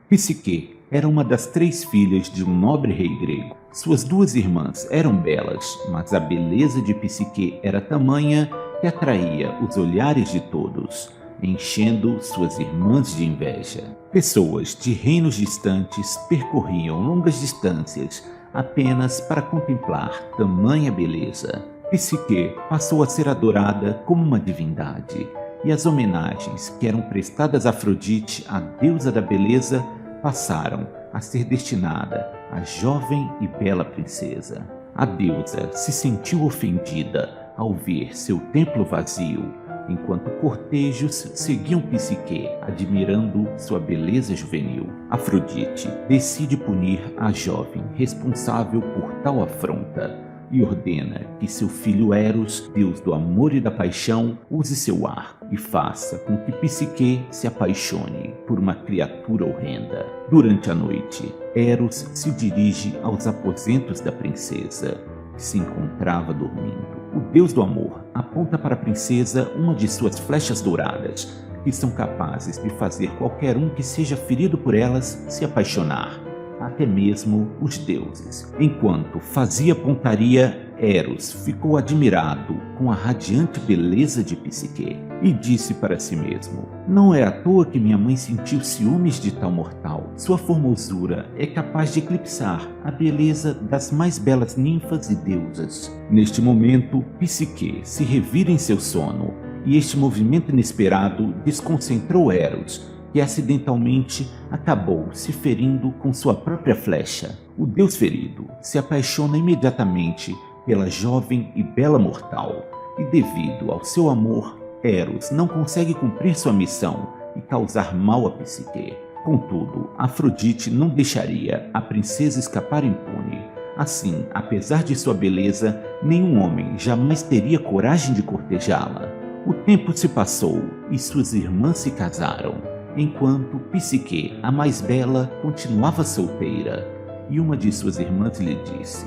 Psique era uma das 3 filhas de um nobre rei grego. Suas 2 irmãs eram belas, mas a beleza de Psique era tamanha que atraía os olhares de todos, enchendo suas irmãs de inveja. Pessoas de reinos distantes percorriam longas distâncias apenas para contemplar tamanha beleza. Psique passou a ser adorada como uma divindade, e as homenagens que eram prestadas a Afrodite, a deusa da beleza, passaram a ser destinada à jovem e bela princesa. A deusa se sentiu ofendida ao ver seu templo vazio, enquanto cortejos seguiam Psique, admirando sua beleza juvenil. Afrodite decide punir a jovem responsável por tal afronta e ordena que seu filho Eros, deus do amor e da paixão, use seu arco e faça com que Psique se apaixone por uma criatura horrenda. Durante a noite, Eros se dirige aos aposentos da princesa, que se encontrava dormindo. O deus do amor aponta para a princesa uma de suas flechas douradas, que são capazes de fazer qualquer um que seja ferido por elas se apaixonar, até mesmo os deuses. Enquanto fazia pontaria, Eros ficou admirado com a radiante beleza de Psique e disse para si mesmo: "Não é à toa que minha mãe sentiu ciúmes de tal mortal. Sua formosura é capaz de eclipsar a beleza das mais belas ninfas e deusas." Neste momento, Psique se revira em seu sono e este movimento inesperado desconcentrou Eros, que acidentalmente acabou se ferindo com sua própria flecha. O deus ferido se apaixona imediatamente pela jovem e bela mortal, e devido ao seu amor, Eros não consegue cumprir sua missão e causar mal a Psique. Contudo, Afrodite não deixaria a princesa escapar impune. Assim, apesar de sua beleza, nenhum homem jamais teria coragem de cortejá-la. O tempo se passou e suas irmãs se casaram, enquanto Psique, a mais bela, continuava solteira, e uma de suas irmãs lhe disse: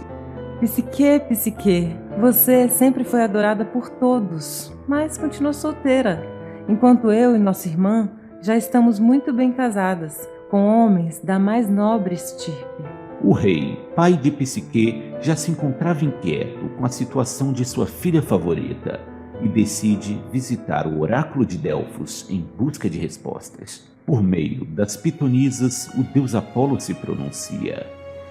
Psique, Psique, você sempre foi adorada por todos, mas continuou solteira, enquanto eu e nossa irmã já estamos muito bem casadas, com homens da mais nobre estirpe. O rei, pai de Psique, já se encontrava inquieto com a situação de sua filha favorita e decide visitar o oráculo de Delfos em busca de respostas. Por meio das pitonisas, o deus Apolo se pronuncia: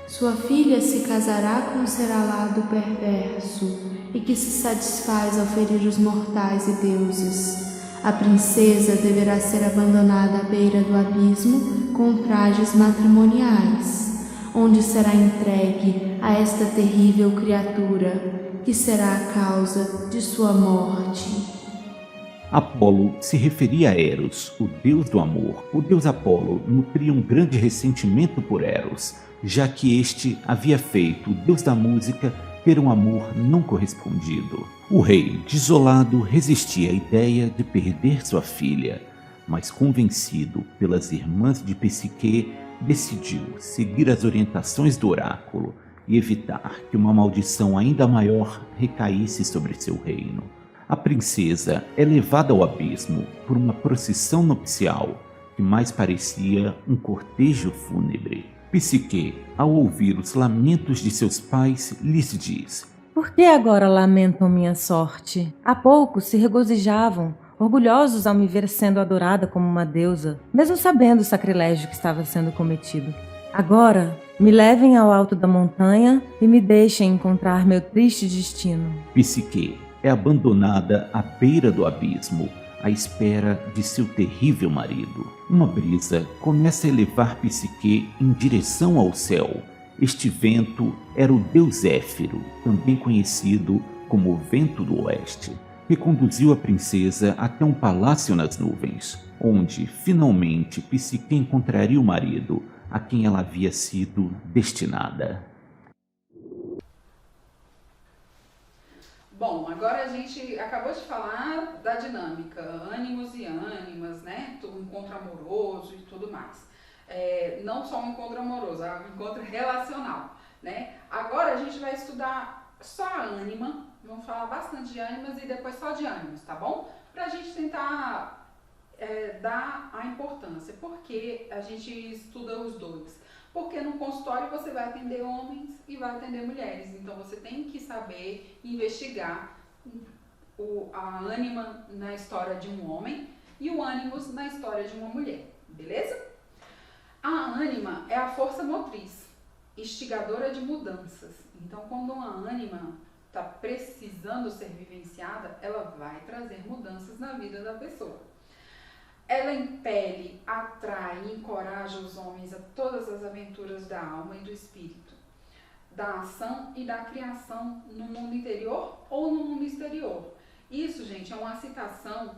"Sua filha se casará com um ser alado perverso e que se satisfaz ao ferir os mortais e deuses. A princesa deverá ser abandonada à beira do abismo com trajes matrimoniais, onde será entregue a esta terrível criatura, que será a causa de sua morte." Apolo se referia a Eros, o deus do amor. O deus Apolo nutria um grande ressentimento por Eros, já que este havia feito o deus da música ter um amor não correspondido. O rei, desolado, resistia à ideia de perder sua filha, mas convencido pelas irmãs de Psique, decidiu seguir as orientações do oráculo e evitar que uma maldição ainda maior recaísse sobre seu reino. A princesa é levada ao abismo por uma procissão nupcial que mais parecia um cortejo fúnebre. Psique, ao ouvir os lamentos de seus pais, lhes diz: Por que agora lamentam minha sorte? Há pouco se regozijavam, orgulhosos ao me ver sendo adorada como uma deusa, mesmo sabendo o sacrilégio que estava sendo cometido. Agora, me levem ao alto da montanha e me deixem encontrar meu triste destino. Psique é abandonada à beira do abismo, à espera de seu terrível marido. Uma brisa começa a elevar Psique em direção ao céu. Este vento era o deus Zéfiro, também conhecido como o Vento do Oeste, que conduziu a princesa até um palácio nas nuvens, onde finalmente Psique encontraria o marido a quem ela havia sido destinada. Bom, agora a gente acabou de falar da dinâmica, ânimos e ânimas, né? Um encontro amoroso e tudo mais. Não só um encontro amoroso, é um encontro relacional, né? Agora a gente vai estudar só a ânima, vamos falar bastante de ânimas e depois só de ânimos, tá bom? Pra gente tentar dá a importância? Porque a gente estuda os dois. Porque no consultório você vai atender homens e vai atender mulheres. Então você tem que saber investigar a ânima na história de um homem e o ânimos na história de uma mulher. Beleza? A ânima é a força motriz, instigadora de mudanças. Então quando uma ânima está precisando ser vivenciada, ela vai trazer mudanças na vida da pessoa. Ela impele, atrai e encoraja os homens a todas as aventuras da alma e do espírito, da ação e da criação no mundo interior ou no mundo exterior. Isso, gente, é uma citação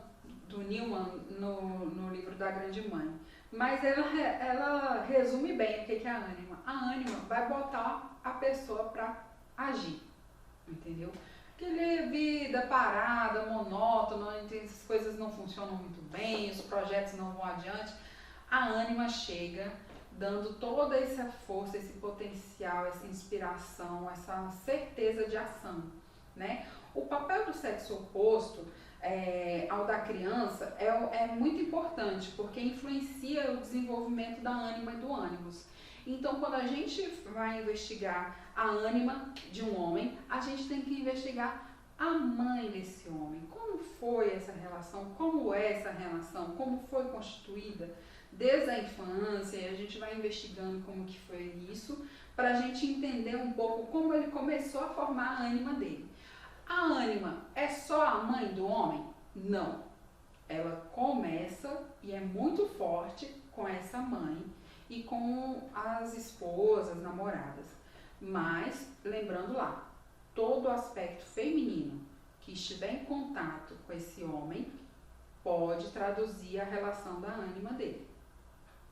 do Newman no livro da Grande Mãe. Mas ela resume bem o que é a ânima. A ânima vai botar a pessoa para agir, entendeu? Aquela vida parada, monótona, as coisas não funcionam muito bem, os projetos não vão adiante. A ânima chega dando toda essa força, esse potencial, essa inspiração, essa certeza de ação, né? O papel do sexo oposto ao da criança é muito importante, porque influencia o desenvolvimento da ânima e do ânimos. Então, quando a gente vai investigar a ânima de um homem, a gente tem que investigar a mãe desse homem. Como foi essa relação? Como é essa relação? Como foi constituída desde a infância? E a gente vai investigando como que foi isso, para a gente entender um pouco como ele começou a formar a ânima dele. A ânima é só a mãe do homem? Não. Ela começa e é muito forte com essa mãe e com as esposas, namoradas. Mas, lembrando lá, todo aspecto feminino que estiver em contato com esse homem pode traduzir a relação da ânima dele,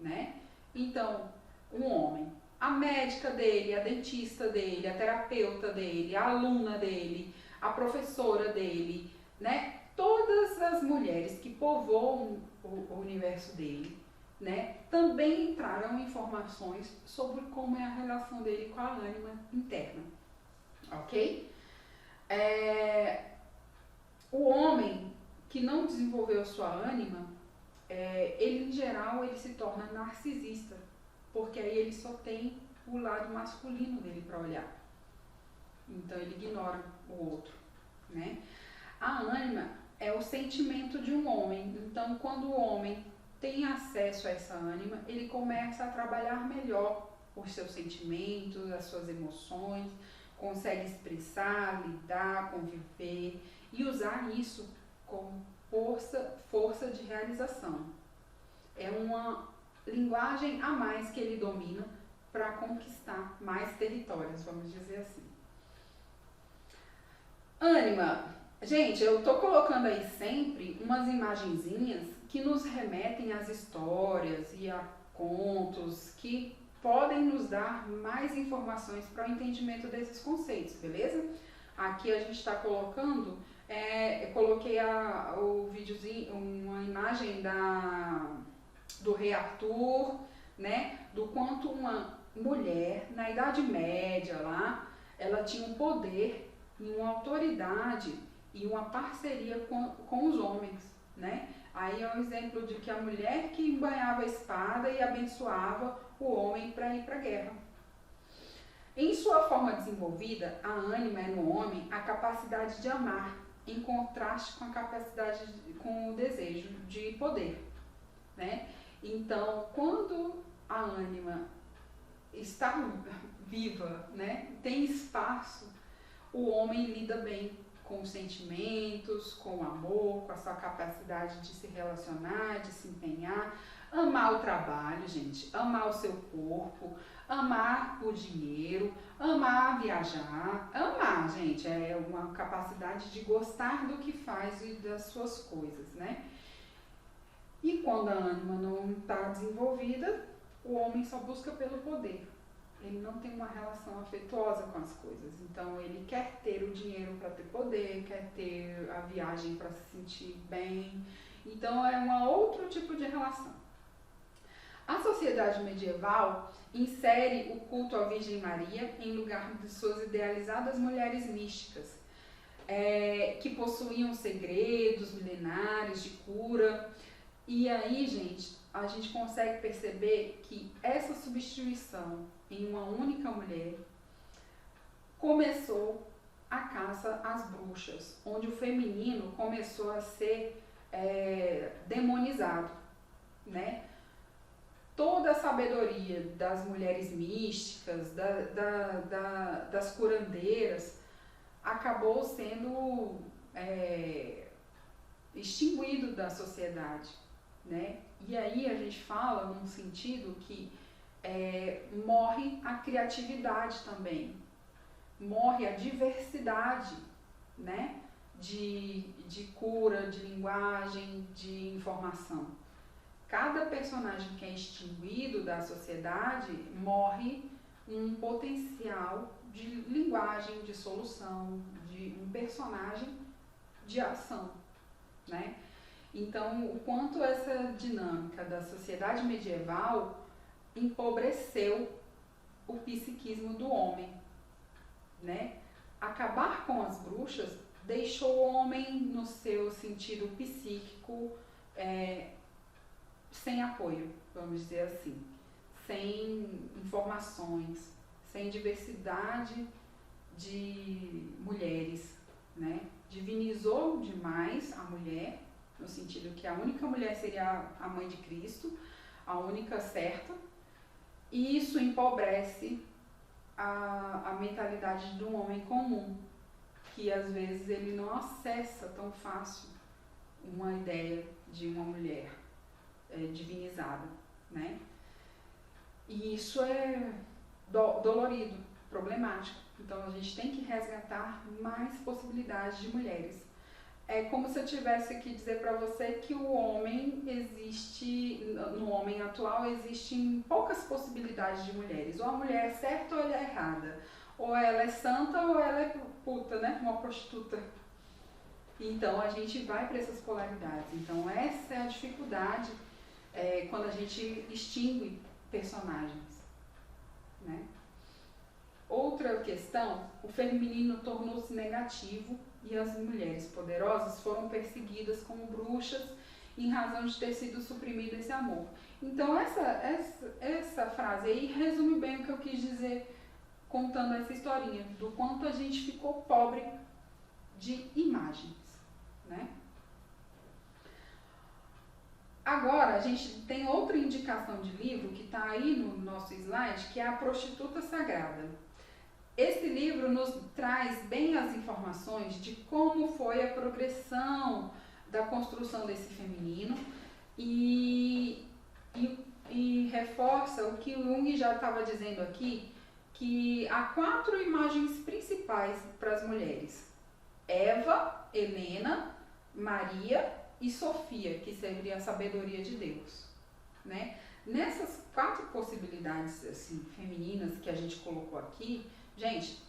né? Então, um homem, a médica dele, a dentista dele, a terapeuta dele, a aluna dele, a professora dele, né? Todas as mulheres que povoam o universo dele, né? Também entraram informações sobre como é a relação dele com a ânima interna, ok? O homem que não desenvolveu sua ânima, ele em geral ele se torna narcisista, porque aí ele só tem o lado masculino dele para olhar. Então ele ignora o outro, né? A ânima é o sentimento de um homem. Então quando o homem tem acesso a essa ânima, ele começa a trabalhar melhor os seus sentimentos, as suas emoções, consegue expressar, lidar, conviver e usar isso como força de realização. É uma linguagem a mais que ele domina para conquistar mais territórios, vamos dizer assim. Ânima. Gente, eu tô colocando aí sempre umas imagenzinhas que nos remetem às histórias e a contos que podem nos dar mais informações para o entendimento desses conceitos, beleza? Aqui a gente está colocando, eu coloquei o videozinho, uma imagem do rei Arthur, né? Do quanto uma mulher na Idade Média lá, ela tinha um poder e uma autoridade e uma parceria com os homens, né? Aí é um exemplo de que a mulher que embanhava a espada e abençoava o homem para ir para a guerra. Em sua forma desenvolvida, a ânima é no homem a capacidade de amar, em contraste com a capacidade, com o desejo de poder, né? Então, quando a ânima está viva, né, tem espaço, o homem lida bem com os sentimentos, com o amor, com a sua capacidade de se relacionar, de se empenhar, amar o trabalho, gente, amar o seu corpo, amar o dinheiro, amar viajar, amar, gente, é uma capacidade de gostar do que faz e das suas coisas, né? E quando a ânima não está desenvolvida, o homem só busca pelo poder. Ele não tem uma relação afetuosa com as coisas. Então, ele quer ter o dinheiro para ter poder, quer ter a viagem para se sentir bem. Então, é um outro tipo de relação. A sociedade medieval insere o culto à Virgem Maria em lugar de suas idealizadas mulheres místicas, que possuíam segredos milenares de cura, E aí, gente, a gente consegue perceber que essa substituição em uma única mulher começou a caça às bruxas, onde o feminino começou a ser demonizado, né? Toda a sabedoria das mulheres místicas, das curandeiras, acabou sendo extinguido da sociedade, né? E aí a gente fala num sentido que morre a criatividade também, morre a diversidade, né? De cura, de linguagem, de informação. Cada personagem que é extinguido da sociedade morre um potencial de linguagem, de solução, de um personagem de ação, né? Então, o quanto essa dinâmica da sociedade medieval empobreceu o psiquismo do homem, né? Acabar com as bruxas deixou o homem no seu sentido psíquico sem apoio, vamos dizer assim, sem informações, sem diversidade de mulheres, né? Divinizou demais a mulher, no sentido que a única mulher seria a mãe de Cristo, a única certa, e isso empobrece a mentalidade do homem comum, que às vezes ele não acessa tão fácil uma ideia de uma mulher divinizada, né? E isso é dolorido, problemático. Então a gente tem que resgatar mais possibilidades de mulheres. É como se eu tivesse que dizer para você que o homem existe, no homem atual existem poucas possibilidades de mulheres. Ou a mulher é certa ou ela é errada. Ou ela é santa ou ela é puta, né? Uma prostituta. Então a gente vai para essas polaridades. Então essa é a dificuldade quando a gente extingue personagens, né? Outra questão, o feminino tornou-se negativo e as mulheres poderosas foram perseguidas como bruxas em razão de ter sido suprimido esse amor. Então essa frase aí resume bem o que eu quis dizer contando essa historinha, do quanto a gente ficou pobre de imagens, né? Agora, a gente tem outra indicação de livro que está aí no nosso slide, que é A Prostituta Sagrada. Esse livro nos traz bem as informações de como foi a progressão da construção desse feminino e reforça o que o Jung já estava dizendo aqui, que há 4 imagens principais para as mulheres: Eva, Helena, Maria e Sofia, que seria a sabedoria de Deus, né? Nessas 4 possibilidades assim, femininas que a gente colocou aqui, gente,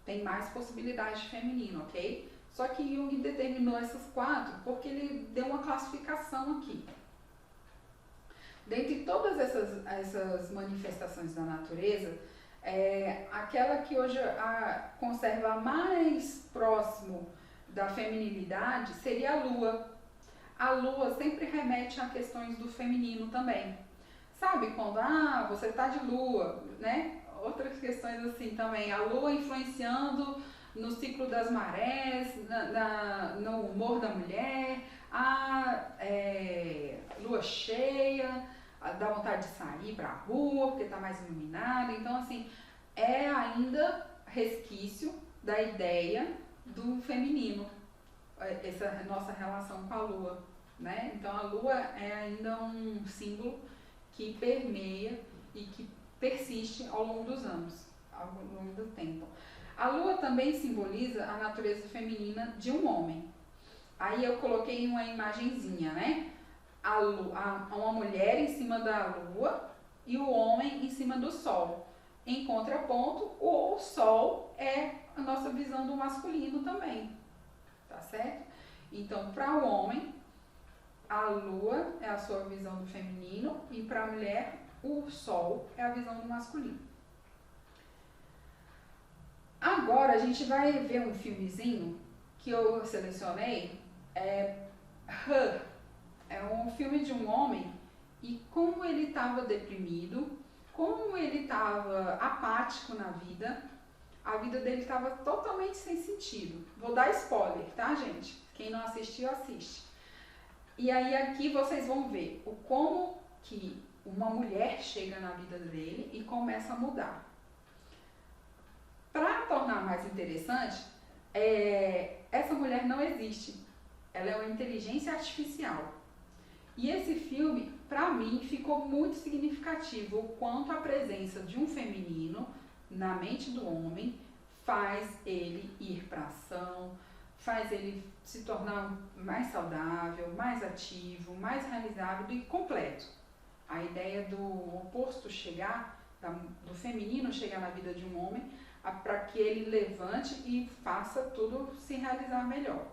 tem mais possibilidades de feminino, ok? Só que Jung determinou essas 4 porque ele deu uma classificação aqui. Dentre todas essas manifestações da natureza, aquela que hoje conserva mais próximo da feminilidade seria a lua. A lua sempre remete a questões do feminino também. Sabe quando, você está de lua, né? Outras questões assim também. A lua influenciando no ciclo das marés, no humor da mulher, a lua cheia, dá vontade de sair para a rua porque está mais iluminada. Então, assim, é ainda resquício da ideia do feminino, essa nossa relação com a lua, né? Então a lua é ainda um símbolo que permeia e que persiste ao longo dos anos, ao longo do tempo. A lua também simboliza a natureza feminina de um homem. Aí eu coloquei uma imagenzinha, né? Uma mulher em cima da lua e o homem em cima do sol. Em contraponto, o sol é a nossa visão do masculino também, tá certo? Então, para o homem, a lua é a sua visão do feminino e para a mulher, o sol é a visão do masculino. Agora a gente vai ver um filmezinho que eu selecionei, Her. É um filme de um homem e como ele estava deprimido, como ele estava apático na vida, a vida dele estava totalmente sem sentido. Vou dar spoiler, tá, gente? Quem não assistiu, assiste. E aí aqui vocês vão ver o como que uma mulher chega na vida dele e começa a mudar. Para tornar mais interessante, essa mulher não existe. Ela é uma inteligência artificial. E esse filme, para mim, ficou muito significativo o quanto a presença de um feminino na mente do homem faz ele ir para ação, faz ele se tornar mais saudável, mais ativo, mais realizável e completo. A ideia do oposto chegar, do feminino chegar na vida de um homem, para que ele levante e faça tudo se realizar melhor.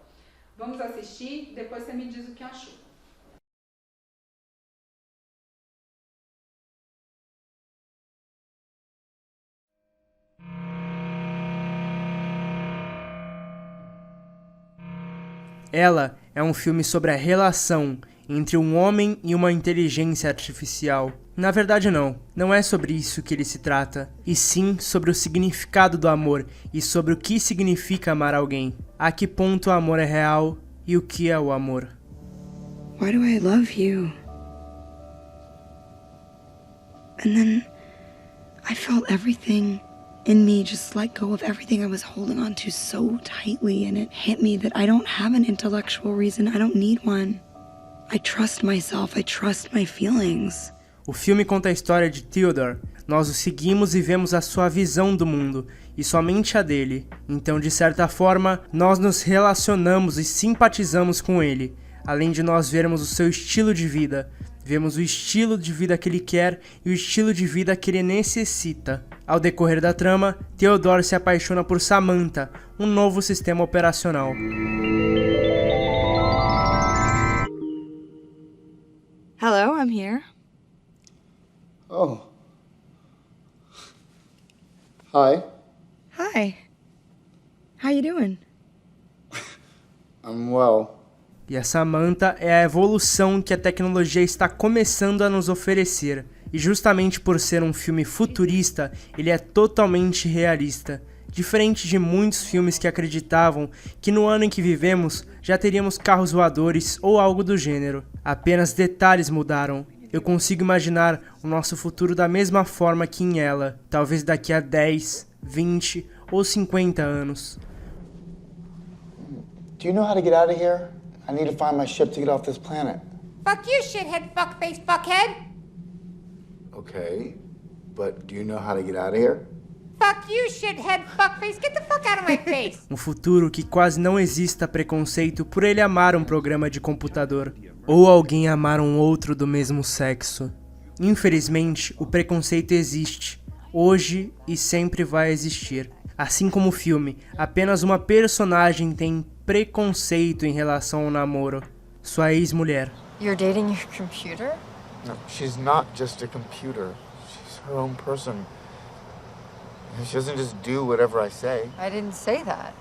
Vamos assistir, depois você me diz o que achou. Ela é um filme sobre a relação entre um homem e uma inteligência artificial. Na verdade não é sobre isso que ele se trata, e sim sobre o significado do amor e sobre o que significa amar alguém. A que ponto o amor é real e o que é o amor. Why do I love you? And then I felt everything in me just let go of everything I was holding on to so tightly, and it hit me that I don't have an intellectual reason. I don't need one. I trust myself. I trust my feelings. O filme conta a história de Theodore. Nós o seguimos e vemos a sua visão do mundo, e somente a dele. Então, de certa forma, nós nos relacionamos e simpatizamos com ele. Além de nós vermos o seu estilo de vida, vemos o estilo de vida que ele quer e o estilo de vida que ele necessita. Ao decorrer da trama, Theodore se apaixona por Samantha, um novo sistema operacional. Hello, I'm here. Oh. Hi. Hi. How you doing? I'm well. E a Samantha é a evolução que a tecnologia está começando a nos oferecer. E justamente por ser um filme futurista, ele é totalmente realista. Diferente de muitos filmes que acreditavam que no ano em que vivemos já teríamos carros voadores ou algo do gênero. Apenas detalhes mudaram. Eu consigo imaginar o nosso futuro da mesma forma que em ela, talvez daqui a 10, 20 ou 50 anos. Do you know how to get out of here? I need to find my ship to get off this planet. Fuck you, shithead, fuckface, fuckhead! Okay, but do you know how to get out of here? Fuck you, shithead, fuckface, get the fuck out of my face! Um futuro que quase não exista preconceito por ele amar um programa de computador, ou alguém amar um outro do mesmo sexo. Infelizmente, o preconceito existe, hoje e sempre vai existir. Assim como o filme, apenas uma personagem tem preconceito em relação ao namoro, sua ex-mulher. You're dating your computer? No, she's not just a computer. She's her own person. She doesn't just do whatever I say. I didn't say that.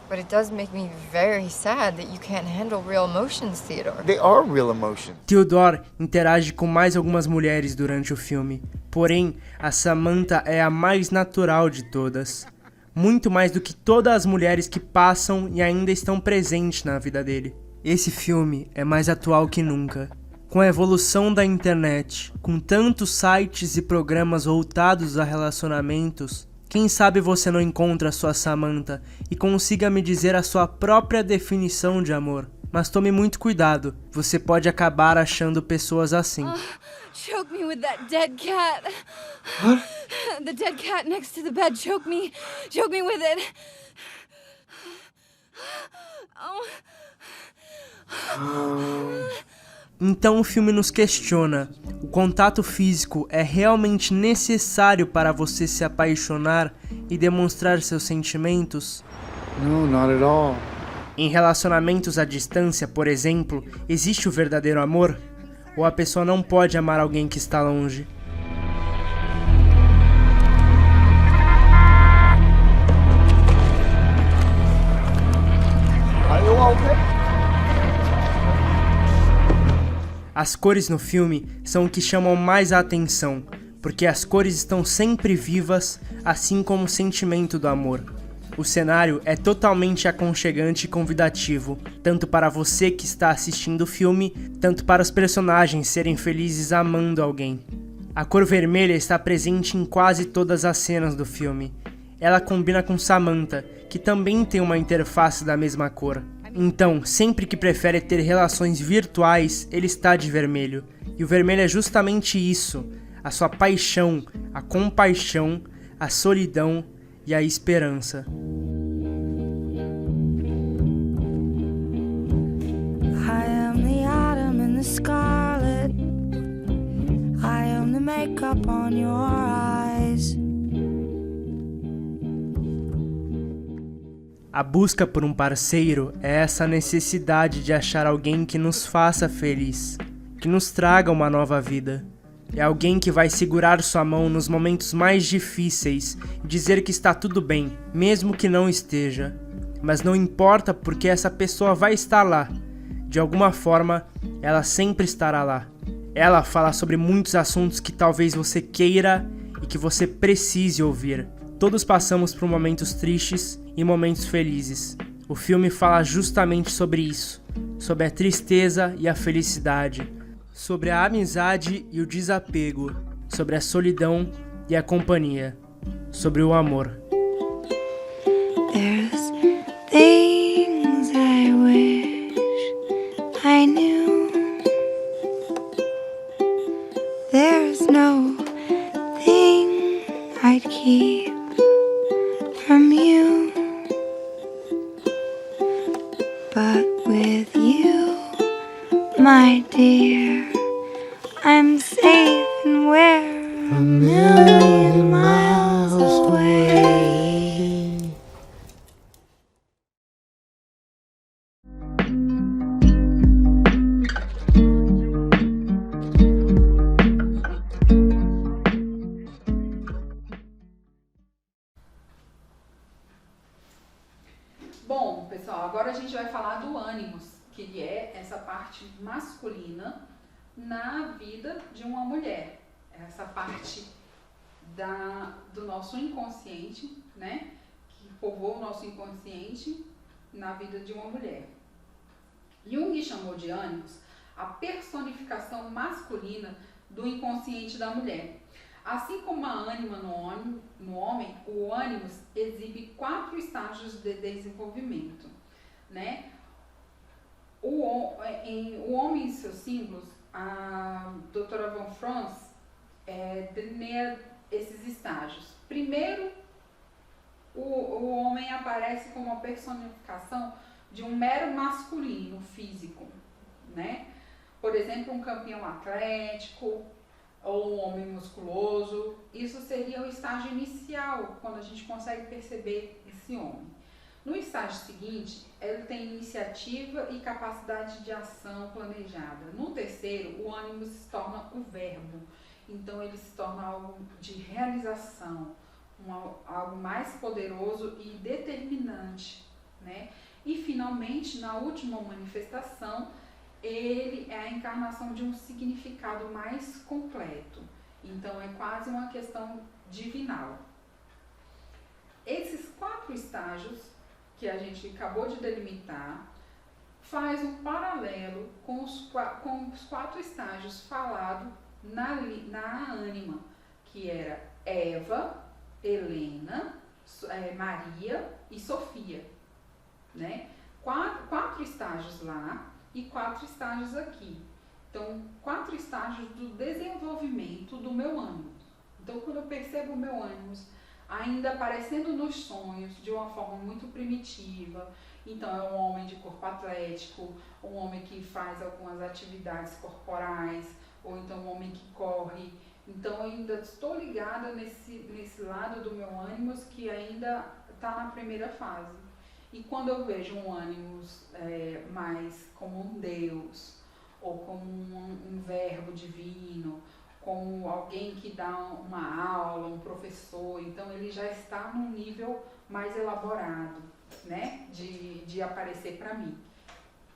But it does make me very sad that you can't handle real emotions, Theodore. They are real emotions. Theodore interage com mais algumas mulheres durante o filme, porém, a Samantha é a mais natural de todas. Muito mais do que todas as mulheres que passam e ainda estão presentes na vida dele. Esse filme é mais atual que nunca. Com a evolução da internet, com tantos sites e programas voltados a relacionamentos, quem sabe você não encontra a sua Samantha e consiga me dizer a sua própria definição de amor. Mas tome muito cuidado, você pode acabar achando pessoas assim. Choke me with that dead cat. What? The dead cat next to the bed. Choke me with it. Então o filme nos questiona: o contato físico é realmente necessário para você se apaixonar e demonstrar seus sentimentos? No, not at all. Em relacionamentos à distância, por exemplo, existe o verdadeiro amor? Ou a pessoa não pode amar alguém que está longe? Are you okay? As cores no filme são o que chamam mais a atenção, porque as cores estão sempre vivas, assim como o sentimento do amor. O cenário é totalmente aconchegante e convidativo, tanto para você que está assistindo o filme, tanto para os personagens serem felizes amando alguém. A cor vermelha está presente em quase todas as cenas do filme. Ela combina com Samantha, que também tem uma interface da mesma cor. Então, sempre que prefere ter relações virtuais, ele está de vermelho. E o vermelho é justamente isso, a sua paixão, a compaixão, a solidão e a esperança. I am the atom in the scarlet. I am the makeup on your eyes. A busca por um parceiro é essa necessidade de achar alguém que nos faça feliz, que nos traga uma nova vida. É alguém que vai segurar sua mão nos momentos mais difíceis e dizer que está tudo bem, mesmo que não esteja. Mas não importa porque essa pessoa vai estar lá. De alguma forma, ela sempre estará lá. Ela fala sobre muitos assuntos que talvez você queira e que você precise ouvir. Todos passamos por momentos tristes e momentos felizes. O filme fala justamente sobre isso, sobre a tristeza e a felicidade, sobre a amizade e o desapego, sobre a solidão e a companhia, sobre o amor. There's things I wish I knew. There's no thing I'd keep from you. But with you, my dear, I'm safe and we're a million miles away. Bom, pessoal, agora a gente vai falar do ânimos, que é essa parte masculina na vida de uma mulher. Essa parte do nosso inconsciente, né? Que povoa o nosso inconsciente na vida de uma mulher. Jung chamou de ânimos a personificação masculina do inconsciente da mulher. Assim como a ânima no homem, o ânimos exibe 4 estágios de desenvolvimento, né? O homem e seus símbolos, a doutora Von Franz delineia esses estágios. Primeiro, o homem aparece como uma personificação de um mero masculino físico, né? Por exemplo, um campeão atlético, ou um homem musculoso. Isso seria o estágio inicial, quando a gente consegue perceber esse homem. No estágio seguinte, ele tem iniciativa e capacidade de ação planejada. No terceiro, o ânimo se torna o verbo. Então, ele se torna algo de realização, algo mais poderoso e determinante, né? E, finalmente, na última manifestação, ele é a encarnação de um significado mais completo. Então, é quase uma questão divinal. Esses 4 estágios que a gente acabou de delimitar faz um paralelo com os 4 estágios falados na ânima, que era Eva, Helena, Maria e Sofia, né? 4 estágios lá e 4 estágios aqui. Então, 4 estágios do desenvolvimento do meu ânimo. Então, quando eu percebo o meu ânimo ainda aparecendo nos sonhos de uma forma muito primitiva, então é um homem de corpo atlético, um homem que faz algumas atividades corporais, ou então um homem que corre. Então, eu ainda estou ligada nesse lado do meu ânimo que ainda está na primeira fase. E quando eu vejo um ânimos mais como um Deus, ou como um verbo divino, como alguém que dá uma aula, um professor, então ele já está num nível mais elaborado, né, de aparecer para mim.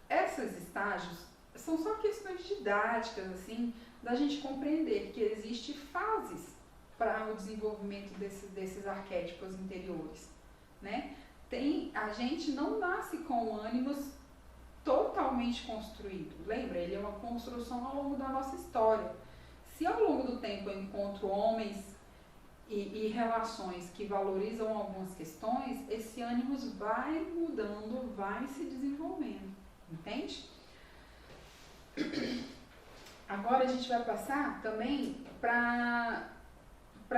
Esses estágios são só questões didáticas, assim, da gente compreender que existem fases para o desenvolvimento desses arquétipos interiores, né? A gente não nasce com ânimos totalmente construído. Lembra? Ele é uma construção ao longo da nossa história. Se ao longo do tempo eu encontro homens e relações que valorizam algumas questões, esse ânimo vai mudando, vai se desenvolvendo. Entende? Agora a gente vai passar também para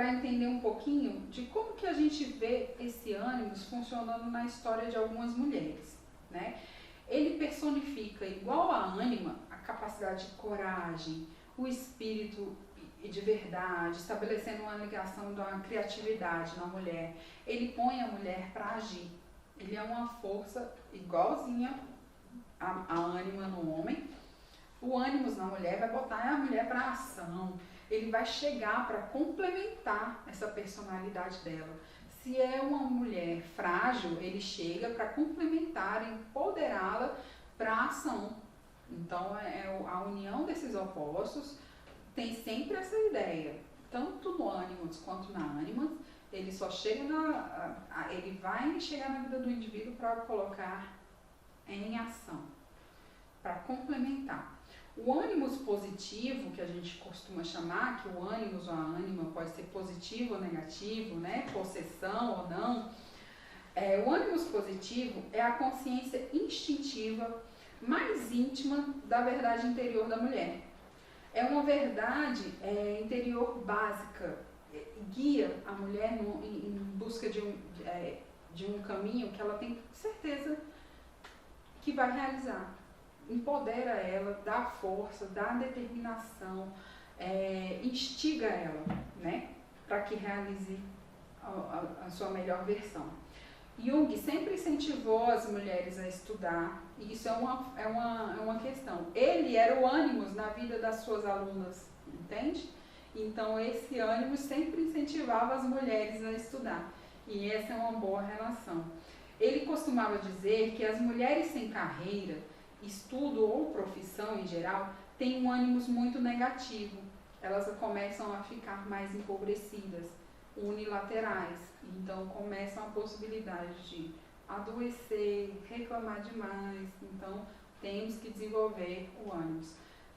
entender um pouquinho de como que a gente vê esse ânimo funcionando na história de algumas mulheres, né? Ele personifica, igual a ânima, a capacidade de coragem, o espírito de verdade, estabelecendo uma ligação da criatividade na mulher. Ele põe a mulher para agir. Ele é uma força igualzinha a ânima no homem. O ânimos na mulher vai botar a mulher para ação. Ele vai chegar para complementar essa personalidade dela. Se é uma mulher frágil, ele chega para complementar, empoderá-la para a ação. Então, a união desses opostos tem sempre essa ideia. Tanto no ânimos quanto na ânima, ele só chega ele vai chegar na vida do indivíduo para colocar em ação, para complementar. O ânimos positivo, que a gente costuma chamar, que o ânimos ou a ânima pode ser positivo ou negativo, né? Possessão ou não. O ânimos positivo é a consciência instintiva mais íntima da verdade interior da mulher. É uma verdade interior básica, guia a mulher em busca de um caminho que ela tem certeza que vai realizar. Empodera ela, dá força, dá determinação, instiga ela, né, para que realize a sua melhor versão. Jung sempre incentivou as mulheres a estudar, e isso é uma questão. Ele era o ânimos na vida das suas alunas, entende? Então esse ânimo sempre incentivava as mulheres a estudar, e essa é uma boa relação. Ele costumava dizer que as mulheres sem carreira, estudo ou profissão em geral, têm um ânimo muito negativo. Elas começam a ficar mais empobrecidas, unilaterais. Então começam a possibilidade de adoecer, reclamar demais. Então temos que desenvolver o ânimo.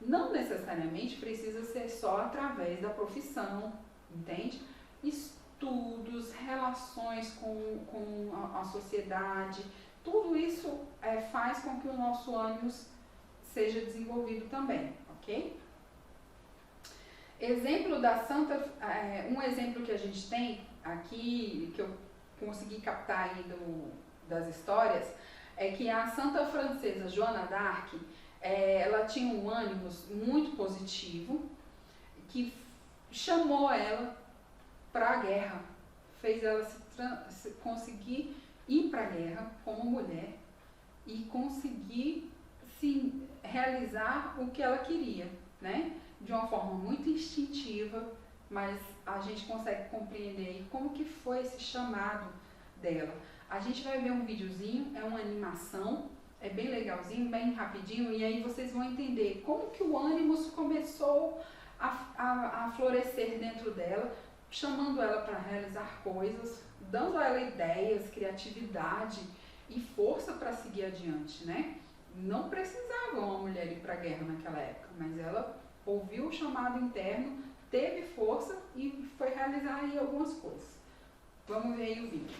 Não necessariamente precisa ser só através da profissão, entende? Estudos, relações com a sociedade, tudo isso faz com que o nosso ânimo seja desenvolvido também, ok? Exemplo da Santa, um exemplo que a gente tem aqui, que eu consegui captar aí das histórias, é que a santa francesa Joana d'Arc, ela tinha um ânimo muito positivo, que chamou ela para a guerra, fez ela conseguir ir para a guerra como mulher e conseguir realizar o que ela queria, né? De uma forma muito instintiva, mas a gente consegue compreender como que foi esse chamado dela. A gente vai ver um videozinho, é uma animação, é bem legalzinho, bem rapidinho, e aí vocês vão entender como que o ânimos começou a florescer dentro dela, chamando ela para realizar coisas, dando a ela ideias, criatividade e força para seguir adiante, né? Não precisava uma mulher ir para a guerra naquela época, mas ela ouviu o chamado interno, teve força e foi realizar aí algumas coisas. Vamos ver aí o vídeo.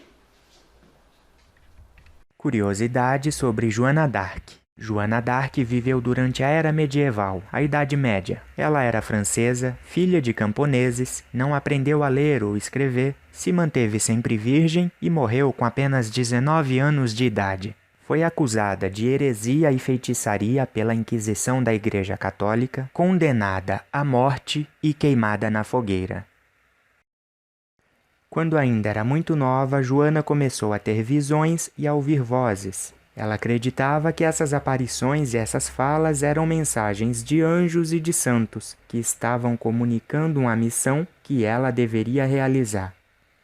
Curiosidade sobre Joana d'Arc. Joana d'Arc viveu durante a Era Medieval, a Idade Média. Ela era francesa, filha de camponeses, não aprendeu a ler ou escrever, se manteve sempre virgem e morreu com apenas 19 anos de idade. Foi acusada de heresia e feitiçaria pela Inquisição da Igreja Católica, condenada à morte e queimada na fogueira. Quando ainda era muito nova, Joana começou a ter visões e a ouvir vozes. Ela acreditava que essas aparições e essas falas eram mensagens de anjos e de santos, que estavam comunicando uma missão que ela deveria realizar.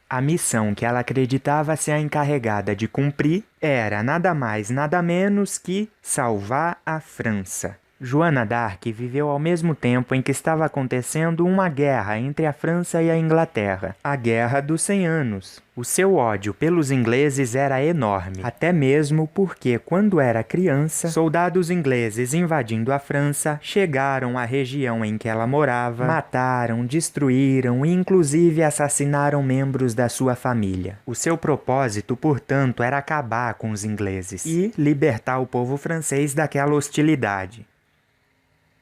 A missão que ela acreditava ser a encarregada de cumprir era nada mais, nada menos que salvar a França. Joana d'Arc viveu ao mesmo tempo em que estava acontecendo uma guerra entre a França e a Inglaterra, a Guerra dos 100 Anos. O seu ódio pelos ingleses era enorme, até mesmo porque, quando era criança, soldados ingleses invadindo a França chegaram à região em que ela morava, mataram, destruíram e inclusive assassinaram membros da sua família. O seu propósito, portanto, era acabar com os ingleses e libertar o povo francês daquela hostilidade.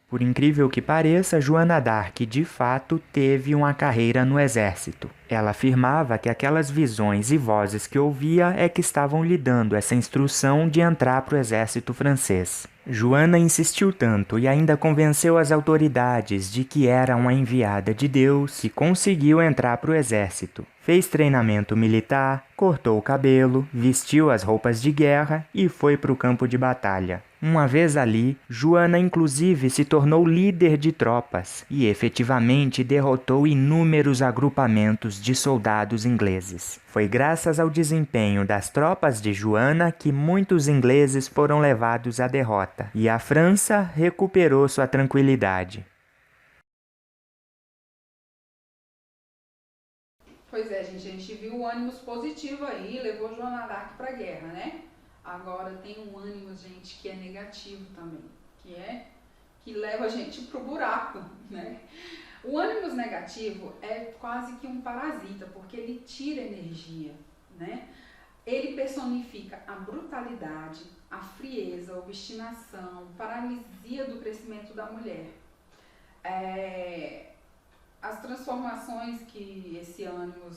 Por incrível que pareça, Joana d'Arc de fato teve uma carreira no exército. Ela afirmava que aquelas visões e vozes que ouvia é que estavam lhe dando essa instrução de entrar para o exército francês. Joana insistiu tanto e ainda convenceu as autoridades de que era uma enviada de Deus que conseguiu entrar para o exército. Fez treinamento militar, cortou o cabelo, vestiu as roupas de guerra e foi para o campo de batalha. Uma vez ali, Joana inclusive se tornou líder de tropas e efetivamente derrotou inúmeros agrupamentos de soldados ingleses. Foi graças ao desempenho das tropas de Joana que muitos ingleses foram levados à derrota e a França recuperou sua tranquilidade. Pois é, gente, a gente viu o ânimo positivo aí, levou Joana d'Arc para a guerra, né? Agora tem um ânimo, gente, que é negativo também, que leva a gente pro buraco, né? O ânimo negativo é quase que um parasita, porque ele tira energia, né? Ele personifica a brutalidade, a frieza, a obstinação, paralisia do crescimento da mulher. As transformações que esse ânimo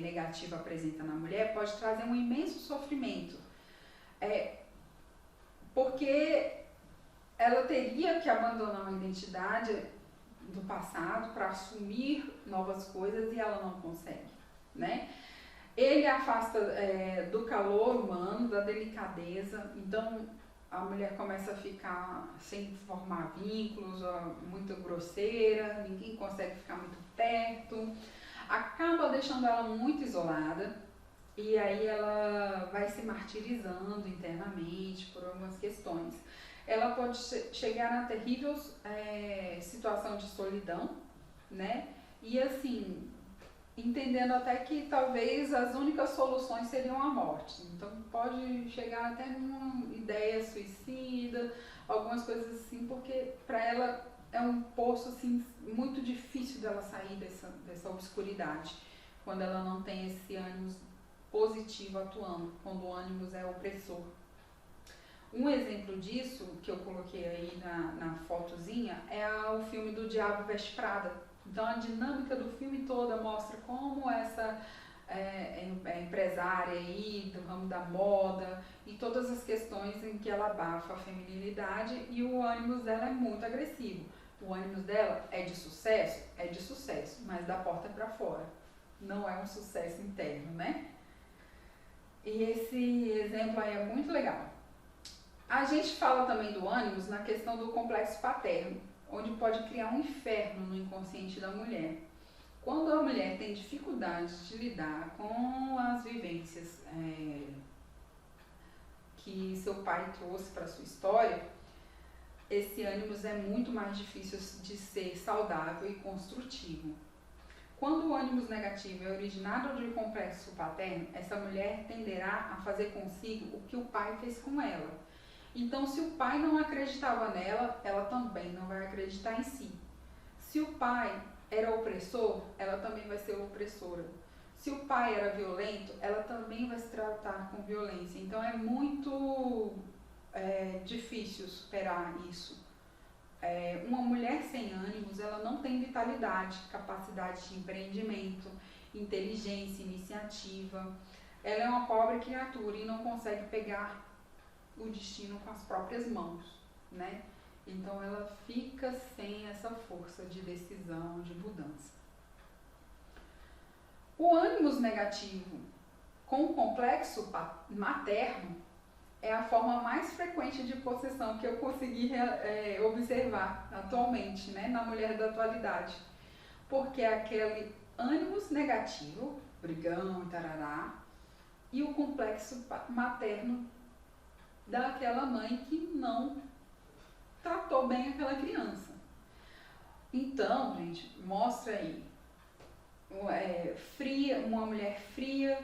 negativo apresenta na mulher pode trazer um imenso sofrimento, porque ela teria que abandonar uma identidade do passado para assumir novas coisas e ela não consegue, né? Ele afasta do calor humano, da delicadeza, então a mulher começa a ficar sem formar vínculos, muito grosseira, ninguém consegue ficar muito perto, acaba deixando ela muito isolada e aí ela vai se martirizando internamente por algumas questões. Ela pode chegar a terrível situação de solidão, né? E assim, entendendo até que talvez as únicas soluções seriam a morte. Então pode chegar até numa ideia suicida, algumas coisas assim, porque para ela é um poço assim, muito difícil dela sair dessa obscuridade, quando ela não tem esse ânimo positivo atuando, quando o ânimo é opressor. Um exemplo disso, que eu coloquei aí na fotozinha, é o filme do Diabo Veste Prada. Então a dinâmica do filme toda mostra como essa empresária aí do ramo da moda e todas as questões em que ela abafa a feminilidade e o ânimo dela é muito agressivo. O ânimo dela é de sucesso, mas da porta para fora. Não é um sucesso interno, né? E esse exemplo aí é muito legal. A gente fala também do ânimo na questão do complexo paterno, onde pode criar um inferno no inconsciente da mulher. Quando a mulher tem dificuldade de lidar com as vivências que seu pai trouxe para sua história, esse ânimo é muito mais difícil de ser saudável e construtivo. Quando o ânimo negativo é originado de complexo paterno, essa mulher tenderá a fazer consigo o que o pai fez com ela. Então, se o pai não acreditava nela, ela também não vai acreditar em si. Se o pai era opressor, ela também vai ser opressora. Se o pai era violento, ela também vai se tratar com violência. Então, é muito difícil superar isso. Uma mulher sem ânimos, ela não tem vitalidade, capacidade de empreendimento, inteligência, iniciativa. Ela é uma pobre criatura e não consegue pegar o destino com as próprias mãos, né? Então ela fica sem essa força de decisão, de mudança. O ânimo negativo com complexo materno é a forma mais frequente de possessão que eu consegui observar atualmente, né, na mulher da atualidade. Porque é aquele ânimo negativo, brigão, tarará, e o complexo materno daquela mãe que não tratou bem aquela criança. Então, gente, mostra aí fria, uma mulher fria,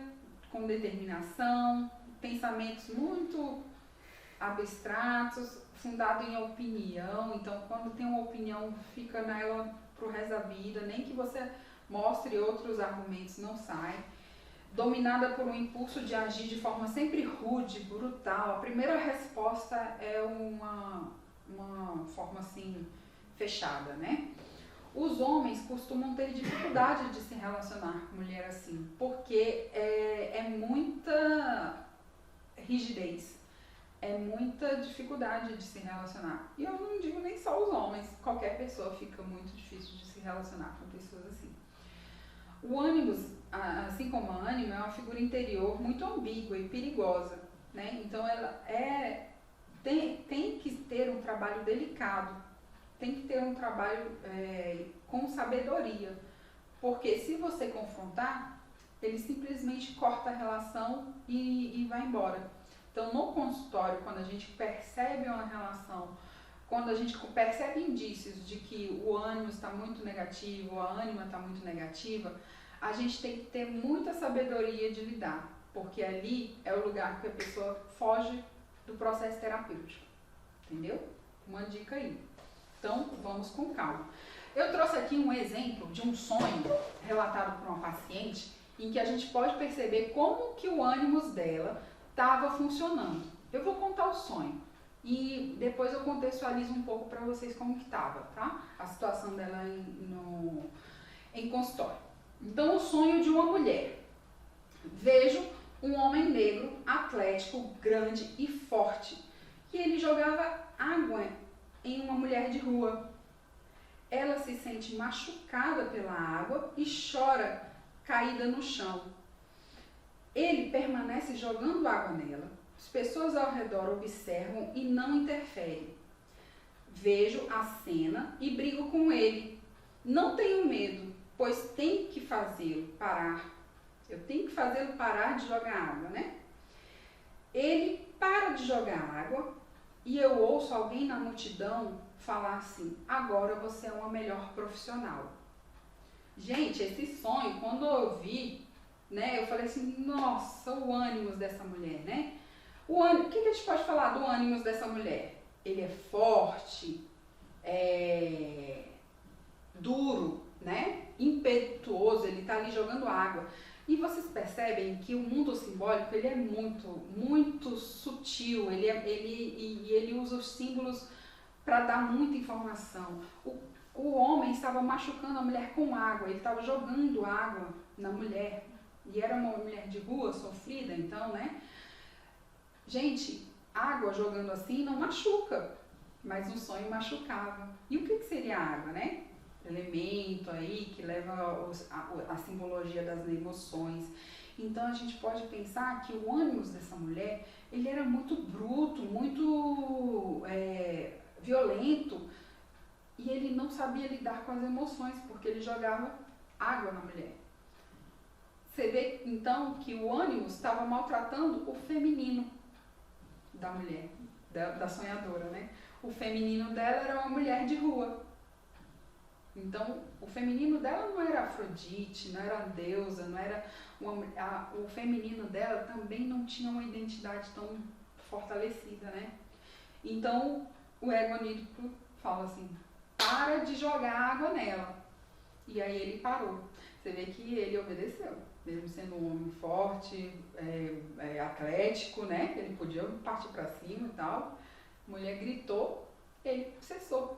com determinação, pensamentos muito abstratos, fundado em opinião. Então, quando tem uma opinião, fica nela pro resto da vida, nem que você mostre outros argumentos, não sai. Dominada por um impulso de agir de forma sempre rude, brutal. A primeira resposta é uma forma assim, fechada, né? Os homens costumam ter dificuldade de se relacionar com mulher assim, porque é muita rigidez, é muita dificuldade de se relacionar. E eu não digo nem só os homens, qualquer pessoa fica muito difícil de se relacionar com pessoas assim. O ânimos, assim como a ânima, é uma figura interior muito ambígua e perigosa, né? Então ela tem que ter um trabalho delicado, tem que ter um trabalho com sabedoria, porque se você confrontar, ele simplesmente corta a relação e vai embora. Então, no consultório, quando a gente percebe uma relação, quando a gente percebe indícios de que o ânimo está muito negativo, a ânima está muito negativa, a gente tem que ter muita sabedoria de lidar, porque ali é o lugar que a pessoa foge do processo terapêutico, entendeu? Uma dica aí. Então, vamos com calma. Eu trouxe aqui um exemplo de um sonho relatado por uma paciente em que a gente pode perceber como que o ânimos dela estava funcionando. Eu vou contar o sonho e depois eu contextualizo um pouco para vocês como que estava, tá? A situação dela em consultório. Então, o sonho de uma mulher. Vejo um homem negro, atlético, grande e forte, que ele jogava água em uma mulher de rua. Ela se sente machucada pela água e chora caída no chão. Ele permanece jogando água nela. As pessoas ao redor observam e não interferem. Vejo a cena e brigo com ele. Não tenho medo, pois tenho que fazê-lo parar. Eu tenho que fazê-lo parar de jogar água, né? Ele para de jogar água e eu ouço alguém na multidão falar assim: agora você é uma melhor profissional. Gente, esse sonho, quando eu vi, né, eu falei assim, nossa, o ânimos dessa mulher, né? O que a gente pode falar do ânimos dessa mulher? Ele é forte, duro, né? Impetuoso, ele tá ali jogando água. E vocês percebem que o mundo simbólico, ele é muito, muito sutil, ele usa os símbolos para dar muita informação. O homem estava machucando a mulher com água, ele estava jogando água na mulher, e era uma mulher de rua, sofrida, então, né? Gente, água jogando assim não machuca, mas um sonho machucava. E o que seria a água, né? Elemento aí que leva a simbologia das emoções. Então a gente pode pensar que o ânimos dessa mulher, ele era muito bruto, muito violento, e ele não sabia lidar com as emoções, porque ele jogava água na mulher. Você vê então que o ânimos estava maltratando o feminino da mulher, da sonhadora, né? O feminino dela era uma mulher de rua. Então, o feminino dela não era Afrodite, não era deusa, não era o feminino dela também não tinha uma identidade tão fortalecida, né? Então, o ego anírico fala assim: para de jogar água nela. E aí ele parou. Você vê que ele obedeceu, mesmo sendo um homem forte, atlético, né? Ele podia partir para cima e tal. A mulher gritou, ele cessou.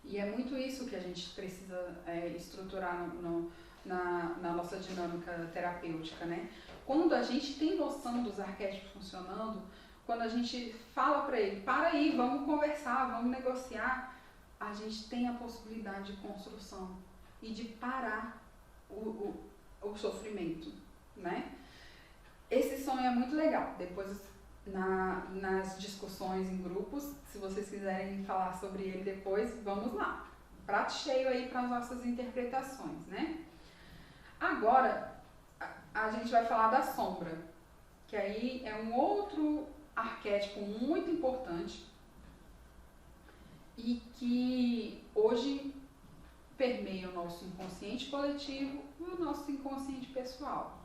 E é muito isso que a gente precisa estruturar na nossa dinâmica terapêutica, né? Quando a gente tem noção dos arquétipos funcionando, quando a gente fala para ele, para aí, vamos conversar, vamos negociar, a gente tem a possibilidade de construção e de parar o sofrimento, né? Esse sonho é muito legal. Depois, nas discussões em grupos, se vocês quiserem falar sobre ele depois, vamos lá. Prato cheio aí para as nossas interpretações, né? Agora, a gente vai falar da sombra, que aí é um outro arquétipo muito importante e que hoje permeia o nosso inconsciente coletivo e o nosso inconsciente pessoal.